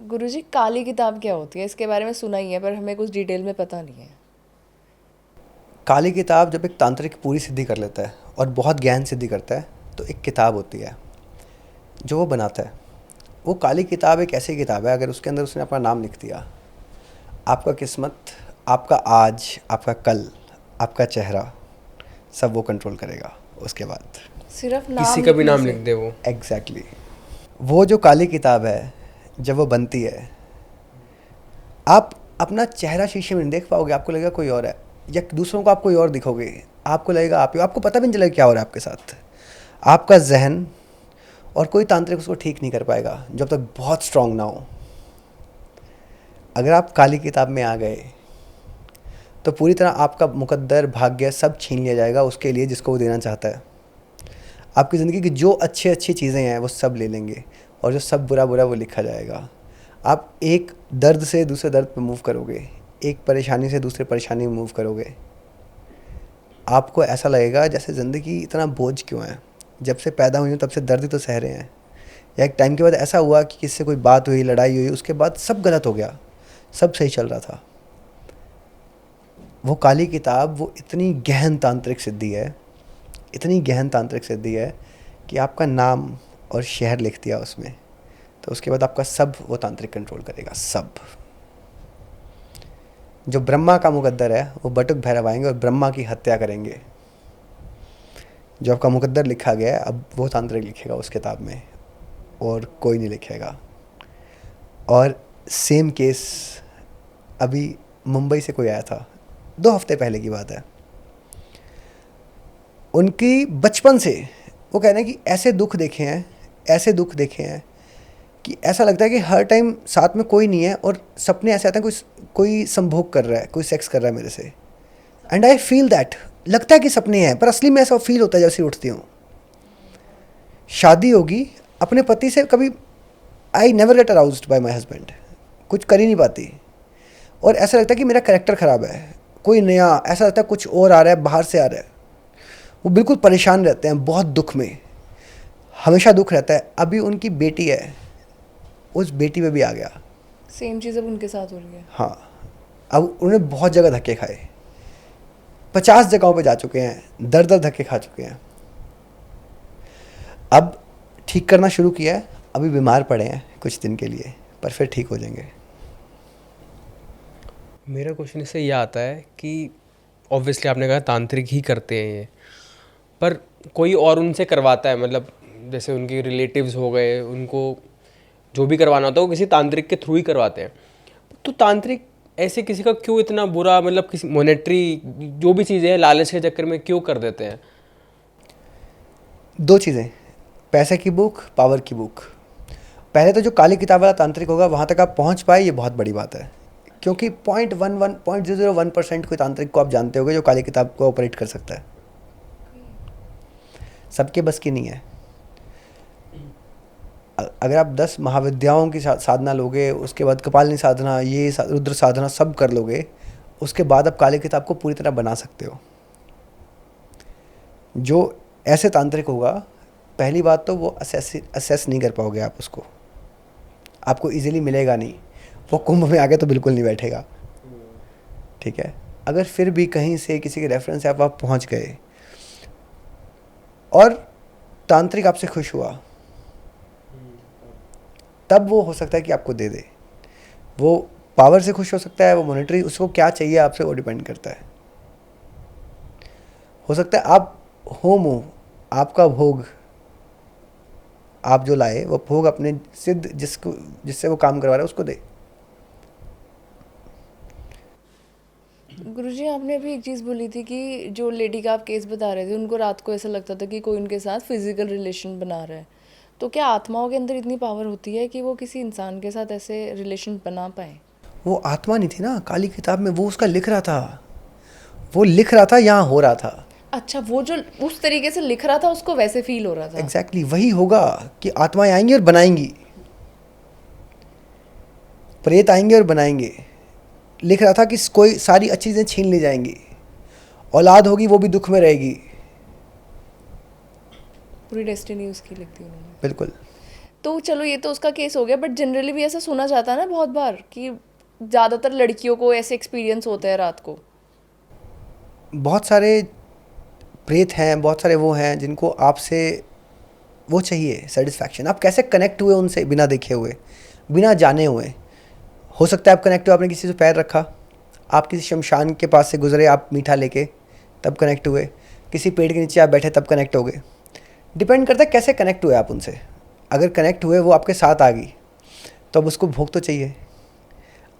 गुरुजी, काली किताब क्या होती है? इसके बारे में सुना ही है पर हमें कुछ डिटेल में पता नहीं है। काली किताब जब एक तांत्रिक पूरी सिद्धि कर लेता है और बहुत गहन सिद्धि करता है तो एक किताब होती है जो वो बनाता है। वो काली किताब एक ऐसी किताब है, अगर उसके अंदर उसने अपना नाम लिख दिया, आपका किस्मत, आपका आज, आपका कल, आपका चेहरा, सब वो कंट्रोल करेगा उसके बाद। सिर्फ किसी नाम का भी लिखने नाम से? लिख दे वो। Exactly exactly. वो जो काली किताब है, जब वो बनती है, आप अपना चेहरा शीशे में नहीं देख पाओगे, आपको लगेगा कोई और है, या दूसरों को आप कोई और दिखोगे, आपको लगेगा आप ही, आपको पता भी नहीं चलेगा क्या हो रहा है आपके साथ। आपका जहन, और कोई तांत्रिक उसको ठीक नहीं कर पाएगा जब तक बहुत स्ट्रांग ना हो। अगर आप काली किताब में आ गए तो पूरी तरह आपका मुकद्दर, भाग्य सब छीन लिया जाएगा उसके लिए जिसको वो देना चाहता है। आपकी ज़िंदगी की जो अच्छी अच्छी चीज़ें हैं वो सब ले लेंगे, और जो सब बुरा बुरा वो लिखा जाएगा। आप एक दर्द से दूसरे दर्द पे मूव करोगे, एक परेशानी से दूसरे परेशानी में मूव करोगे। आपको ऐसा लगेगा जैसे ज़िंदगी इतना बोझ क्यों है, जब से पैदा हुई हूँ तब से दर्द ही तो सह रहे हैं। या एक टाइम के बाद ऐसा हुआ कि किससे कोई बात हुई, लड़ाई हुई, उसके बाद सब गलत हो गया, सब सही चल रहा था। वो काली किताब वो इतनी गहन तांत्रिक सिद्धि है, इतनी गहन तांत्रिक सिद्धि है कि आपका नाम और शहर लिख दिया उसमें, तो उसके बाद आपका सब वो तांत्रिक कंट्रोल करेगा। सब जो ब्रह्मा का मुकद्दर है वो बटुक भैरव आएंगे और ब्रह्मा की हत्या करेंगे। जो आपका मुकद्दर लिखा गया है अब वो तांत्रिक लिखेगा उस किताब में, और कोई नहीं लिखेगा। और सेम केस अभी मुंबई से कोई आया था, 2 हफ्ते पहले की बात है। उनकी बचपन से वो कह रहे हैं कि ऐसे दुख देखे हैं, ऐसे दुख देखे हैं कि ऐसा लगता है कि हर टाइम साथ में कोई नहीं है, और सपने ऐसे आते हैं कोई कोई संभोग कर रहा है, कोई सेक्स कर रहा है मेरे से। एंड आई फील दैट, लगता है कि सपने हैं पर असली में ऐसा फील होता है जैसे उठती हूँ। शादी होगी अपने पति से, कभी I never get aroused bye my husband, कुछ कर ही नहीं पाती, और ऐसा लगता है कि मेरा कैरेक्टर ख़राब है, कोई नया, ऐसा लगता है कुछ और आ रहा है, बाहर से आ रहा है। वो बिल्कुल परेशान रहते हैं, बहुत दुख में, हमेशा दुख रहता है। अभी उनकी बेटी है, उस बेटी में भी आ गया। सेम चीज़ अब उनके साथ हो रही है। हाँ, अब उन्होंने बहुत जगह धक्के खाए, 50 जगहों पे जा चुके हैं, दर दर धक्के खा चुके हैं। अब ठीक करना शुरू किया है, अभी बीमार पड़े हैं कुछ दिन के लिए, पर फिर ठीक हो जाएंगे। मेरा क्वेश्चन इससे ये आता है कि ऑब्वियसली आपने कहा तांत्रिक ही करते हैं ये, पर कोई और उनसे करवाता है, मतलब जैसे उनके रिलेटिव्स हो गए, उनको जो भी करवाना होता है वो किसी तांत्रिक के थ्रू ही करवाते हैं। तो तांत्रिक ऐसे किसी का क्यों इतना बुरा, मतलब किसी मॉनेटरी जो भी चीज़ें हैं लालच के चक्कर में क्यों कर देते हैं? 2 चीज़ें, पैसे की भूख, पावर की भूख। पहले तो जो काली किताब वाला तांत्रिक होगा वहाँ तक आप पहुँच पाए, ये बहुत बड़ी बात है, क्योंकि 0.01% कोई तांत्रिक को आप जानते होगे जो काली किताब को ऑपरेट कर सकता है। सबके बस की नहीं है। अगर आप 10 महाविद्याओं की साधना लोगे, उसके बाद कपालिनी साधना, ये रुद्र साधना सब कर लोगे, उसके बाद आप काली किताब को पूरी तरह बना सकते हो। जो ऐसे तांत्रिक होगा, पहली बात तो वो असेस नहीं कर पाओगे आप उसको, आपको इजीली मिलेगा नहीं। वो कुंभ में आगे तो बिल्कुल नहीं बैठेगा, ठीक है। अगर फिर भी कहीं से किसी के रेफरेंस से आप पहुंच गए और तांत्रिक आपसे खुश हुआ, तब वो हो सकता है कि आपको दे दे। वो पावर से खुश हो सकता है, वो मॉनेटरी, उसको क्या चाहिए आपसे वो डिपेंड करता है। हो सकता है आप होम हो, आपका भोग आप जो लाए वो भोग अपने सिद्ध जिसको, जिससे वो काम करवा रहा है उसको दे। गुरुजी, आपने अभी एक चीज़ बोली थी कि जो लेडी का आप केस बता रहे थे, उनको रात को ऐसा लगता था कि कोई उनके साथ फिजिकल रिलेशन बना रहा है। तो क्या आत्माओं के अंदर इतनी पावर होती है कि वो किसी इंसान के साथ ऐसे रिलेशन बना पाए? वो आत्मा नहीं थी ना काली किताब में, वो उसका लिख रहा था, वो लिख रहा था, यहाँ हो रहा था। अच्छा, वो जो उस तरीके से लिख रहा था उसको वैसे फील हो रहा था। एग्जैक्टली वही होगा कि आत्माएं आएंगी और बनाएंगी, प्रेत आएंगे और बनाएंगे। लिख रहा था कि कोई सारी अच्छी चीज़ें छीन ली जाएंगी, औलाद होगी वो भी दुख में रहेगी। पूरी डेस्टिनी उसकी लिख दी उन्होंने। बिल्कुल। तो चलो ये तो उसका केस हो गया, बट जनरली भी ऐसा सुना जाता है ना बहुत बार कि ज़्यादातर लड़कियों को ऐसे एक्सपीरियंस होते हैं रात को। बहुत सारे प्रेत हैं, बहुत सारे वो हैं जिनको आपसे वो चाहिए सेटिस्फैक्शन। आप कैसे कनेक्ट हुए उनसे बिना देखे हुए, बिना जाने हुए? हो सकता है आप कनेक्ट हुए, आपने किसी से पैर रखा, आप किसी शमशान के पास से गुजरे आप मीठा लेके, तब कनेक्ट हुए। किसी पेड़ के नीचे आप बैठे तब कनेक्ट हो गए। डिपेंड करता है कैसे कनेक्ट हुए आप उनसे। अगर कनेक्ट हुए, वो आपके साथ आ गई, तो अब उसको भोग तो चाहिए।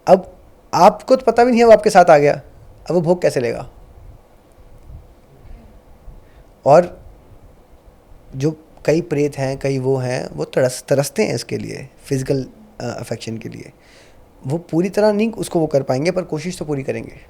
अब आपको तो पता भी नहीं है वो आपके साथ आ गया, अब वो भोग कैसे लेगा? और जो कई प्रेत हैं, कई वो हैं, वो तरसते हैं इसके लिए, फिजिकल अफेक्शन के लिए। वो पूरी तरह नहीं उसको वो कर पाएंगे, पर कोशिश तो पूरी करेंगे।